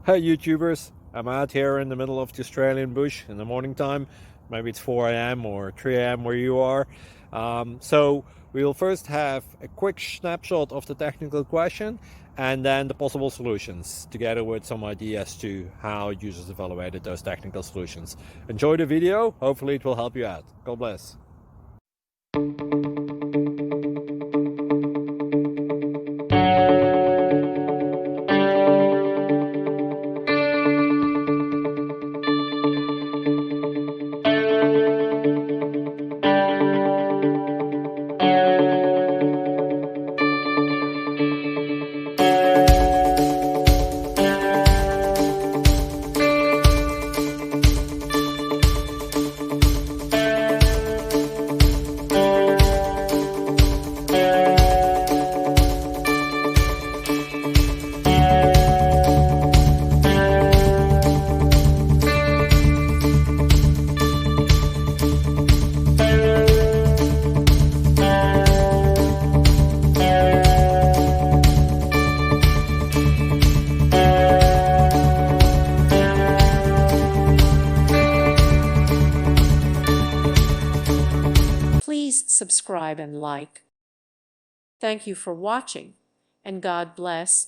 Hey YouTubers, I'm out here in the middle of the Australian bush in the morning time. Maybe it's 4 a.m. or 3 a.m. where you are. So we'll first have a quick snapshot of the technical question and then the possible solutions, together with some ideas to how users evaluated those technical solutions. Enjoy the video, hopefully it will help you out. God bless. Please subscribe and like. Thank you for watching, and God bless.